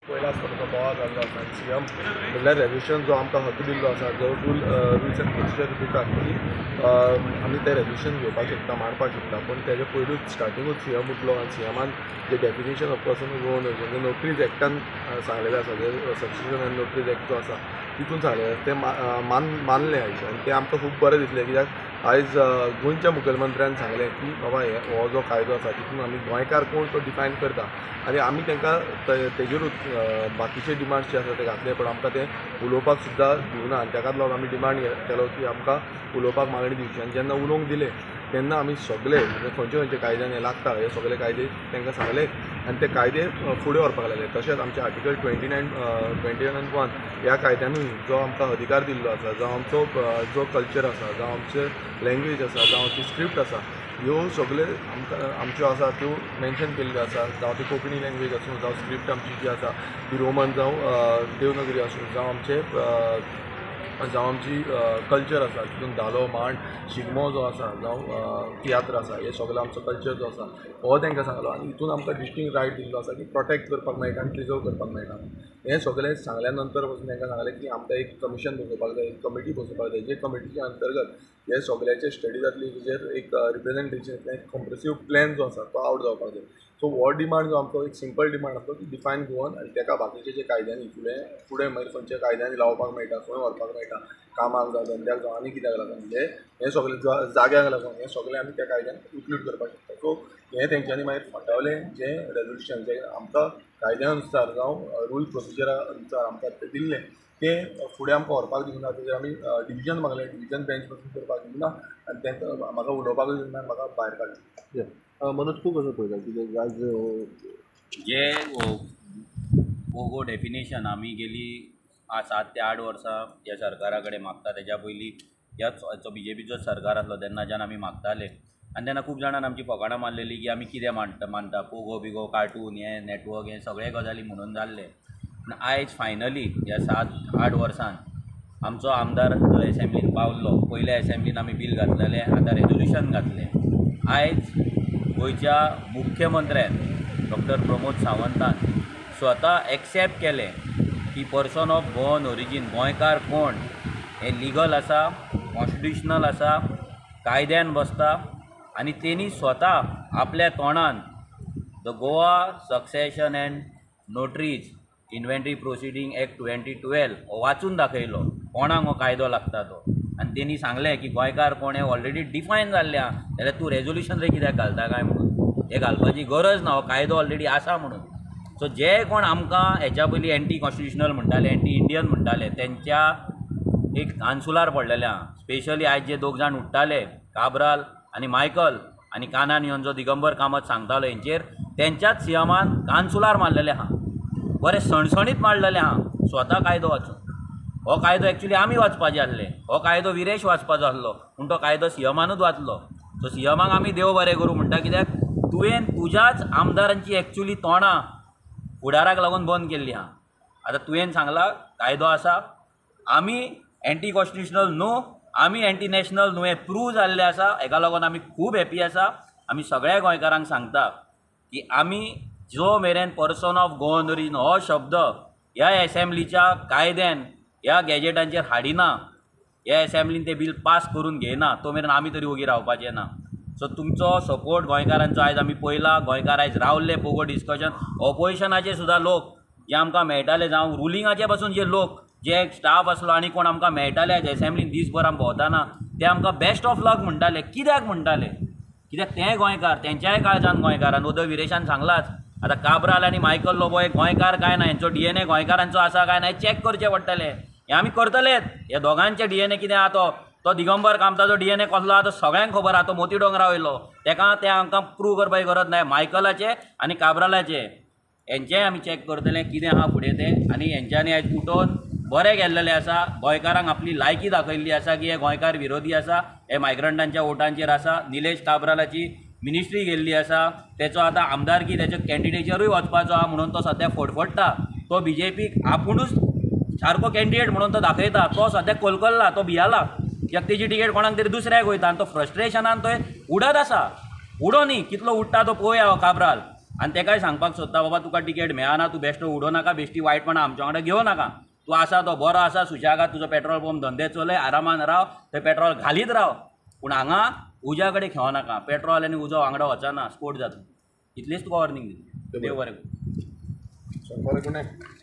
पयला आसतना बोवाळ जाल्लो आसा आनी सीएम म्हणल्यार रेजोल्युशन जो आमकां हक्क दिल्लो आसा जो रुल्स एंड प्रोसिजर दितात की आमी तें रेजोल्युशन घेवपाक शकता मांडपाक शकता पूण तेजे पयलूच स्टार्टिंगूच सीएम उठलो आनी सीएमान जे definition of person who on म्हणजे नोटरीज एक्टान सांगलेलें आसा जे सबस्क्रिप्शन एंड नोटरीज एक्ट जो आसा तितून सांगलेलें तें मानलें आयज आनी तें आमकां खूब बरें दिसलें कित्याक आयज गोंयच्या मुखेलमंत्र्यान सांगलें की बाबा हो जो कायदो आसा तितून आमी गोंयकार कोण तो डिफायन करता आनी आमी तांकां तेजेरूच बाकीचे डिमांड्स जे आसा ते घातले पण आमकां ते उलोवपाक सुद्दां दिवना आनी ताकाच लागून आमी डिमांड केलो की आमकां उलोवपाक मागणी दिवची आनी जेन्ना उलोवंक दिले तेन्ना आमी सगळे म्हणजे खंयचे खंयचे कायद्यान हे लागता हे सगळे कायदे तांकां सांगले आनी ते कायदे फुडें व्हरपाक लागले तशेंच आमचे आर्टिकल 29(1) ह्या कायद्यानूय जो आमकां अधिकार दिल्लो आसा जावं आमचो जो कल्चर आसा जावं आमचे लँग्वेज आसा जावं आमची स्क्रिप्ट आसा ह्यो सगळे आमच्यो आसा त्यो मेन्शन केल्ल्यो आसा जावं ती कोंकणी लँग्वेज आसूं जावं स्क्रिप्ट आमची जी आसा ती रोमन जावं देवनागरी आसूं जावं आमची कल्चर आसा तितून धालो मांड शिगमो जो आसा जावं तियात्र आसा हे सगळो आमचो कल्चर जो आसा हो तांकां सांगलो आनी हितून आमकां डिस्टिंक्ट रायट दिल्लो आसा की प्रोटेक्ट करपाक मेळटा आनी प्रिजर्व करपाक मेळटा हें सगळें सांगल्या नंतर पासून तांकां सांगलें की आमकां एक कमिशन बसोवपाक जाय एक कमिटी बसोवपाक जाय जे कमिटीच्या अंतर्गत हे सगळ्याचे स्टडी जातली तेजेर एक रिप्रेझेंटेशन एक कॉम्प्रेसिव प्लॅन जो आसा तो आवट जावपाक जाय सो हो डिमांड जो आमचो एक सिंपल डिमांड आसलो की डिफायन गोवन आनी ताका बाकीचे जे कायद्यांनी फुडें मागीर खंयच्या कायद्यांनी लावपाक मेळटा खंय व्हरपाक मेळटा कामाक जावं धंद्याक जावं आनी कित्याक लागून म्हणजे हे सगळे जाग्याक लागून हे सगळे आमी त्या कायद्यान इन्क्लूड करपाक शकता सो हे तेंच्यांनी मागीर फाटवलें जे रेजोल्युशन जे आमकां कायद्या अनुसार जावं रूल प्रोसिजरा अनुसार आमकां तें दिल्लें तें फुडें आमकां व्हरपाक दिवना तेजेर आमी डिविजन मागलें डिविजन बेंच पासून करपाक दिवना आनी तेंकां म्हाका उलोवपाकूय दिवना म्हाका भायर काडलें मनोज तूं कसो पळयता कितें आज जे पोगो डेफिनेशन आमी गेली 7 ते 8 वर्सां ह्या सरकारा कडेन मागता तेज्या पयलीं ह्याच BJPचो सरकार आसलो तेन्नाच्यान आमी मागताले आनी तेन्ना खूब जाणांन आमची फकाणां मारलेली की आमी कितें मानता पोगो बिगो कार्टून हे नेटवर्क हे सगळे गजाली म्हणून जाल्ले आनी आयज फायनली ह्या 7-8 वर्सान आमचो आमदार जो एसेंब्लीन पावल्लो पयल्या एसेंब्लीन आमी बील घातलेलें आतां रेजोल्युशन घातलें आयज गोंयच्या मुख्यमंत्र्यान डॉक्टर प्रमोद सावंतान स्वता एक्सेप्ट केलें की पर्सन ऑफ गोवन ओरिजीन गोंयकार कोण हे लिगल आसा कॉन्स्टिट्युशनल आसा कायद्यान बसता आनी तेणी स्वता आपल्या तोंडान the Goa succession and notaries inventory proceeding act 2012 हो वाचून दाखयलो कोणाक हो कायदो लागता तो आनी तेणी सांगलें की गोंयकार कोण हे ऑलरेडी डिफायन जाल्ले आहा जाल्यार तूं रेजोल्युशन रे कित्याक घालता काय म्हणून हे घालपाची गरज ना हो कायदो ऑलरेडी आसा म्हणून सो जे कोण आमकां हेच्या पयलीं एंटी कॉन्स्टिट्युशनल म्हणटाले एंटी इंडियन म्हणटाले तेंच्या एक कांसुलार पडलेले आहा स्पेशली आयज जे 2 जाण उठ्ठाले काब्राल आनी मायकल आनी कानान येवन जो दिगंबर कामत सांगतालो हेंचेर तेंच्याच सीएमान कांसुलार मारलेले आहा बरें सणसणीत मारलेले आहा स्वता कायदो वाचून हो कायदो एक्चुली आमी वाचपाचे आसले हो कायदो विरेश वाचपाचो आसलो पूण तो कायदो सीएमानूच वाचलो सो सीएमाक आमी देव बरें करूं म्हणटा कित्याक तुवें तुज्याच आमदारांची एक्चुली तोंडां फुडाराक लागून बंद केल्ली आहा आतां तुवें सांगलां कायदो आसा आमी एंटी कॉन्स्टिट्युशनल न्हू आमी एंटी नॅशनल न्हू हें प्रूव जाल्लें आसा हेका लागून आमी खूब हॅपी आसा आमी सगळ्या गोंयकारांक सांगता की आमी जो मेरेन पर्सन ऑफ गोवन ओरिजीन हो शब्द ह्या एसेंब्लीच्या कायद्यान ह्या गॅजेटांचेर हाडिना ह्या एसेंब्लीन तें बील पास करून घेयना तो मेरेन आमी तरी ओगी रावपाचें ना सो तुमचो सपोर्ट गोंयकारांचो आयज आमी पयला गोंयकार आयज रावल्ले पोगो डिस्कशन ऑपोजिशनाचे सुद्दां लोक जे आमकां मेळटाले जावं रुलिंगाचे पासून जे लोक जे स्टाफ आसलो आनी कोण आमकां मेळटाले आयज एसेंब्लीन दीसभर आमी भोंवताना ते आमकां बेस्ट ऑफ लक म्हणटाले कित्याक म्हणटाले कित्याक ते गोंयकार तेंच्याय काळजान गोंयकारान उदय विरेशान सांगलाच आतां काब्राल आनी मायकल लोबो हे गोंयकार काय ना हेंचो DNA गोंयकारांचो आसा काय ना हें चॅक करचें पडटलें हें आमी करतलेच हे दोगांचे DNA कितें आहा तो दिगंबर कामताचो DNA कसलो आहा तो सगळ्यांक खबर आहा तो मोती डोंगरा वयलो तेका तें आमकां प्रूव करपाची गरज ना मायकलाचे आनी काब्रालाचे हेंचेंय आमी चॅक करतले कितें आहा फुडें तें आनी हेंच्यांनी आयज उठोवन बरें गेल्लेलें आसा गोंयकारांक आपली लायकी दाखयल्ली आसा की हे गोंयकार विरोधी आसा हे मायग्रंटांच्या वोटांचेर आसा निलेश काब्रालाची मिनिस्ट्री गेल्ली आसा तेचो आतां आमदारकी तेच्या कॅन्डिडेचरूय वचपाचो आहा म्हणून तो सद्या फडफडटा तो BJPक आपुणूच सारको कॅन्डिडेट म्हणून तो दाखयता तो सद्या कोलकोल्ला तो भियाला कित्याक तेजी टिकेट कोणाक तरी दुसऱ्याक वयता आनी तो फ्रस्ट्रेशनान थंय उडत आसा उडो न्ही कितलो उडटा तो पळोवया हो काब्राल आनी तेकाय सांगपाक सोदता बाबा तुका टिकेट मेळना, तूं बेश्टो उडो नाका, बेश्टी वायटपणां आमच्या वांगडा घेवं नाका. तूं आसा तो बरो आसा, सुशेगाद तुजो पेट्रोल पंप धंदे चलय, आरामान राव, थंय पेट्रोल घालीत राव, पूण हांगा उज्या कडेन खेळो नाका. पेट्रोल आनी उजो वांगडा वचना, स्पोट जातलो. इतलीच तुका वॉर्निंग दिता. देव बरें करूं. बरें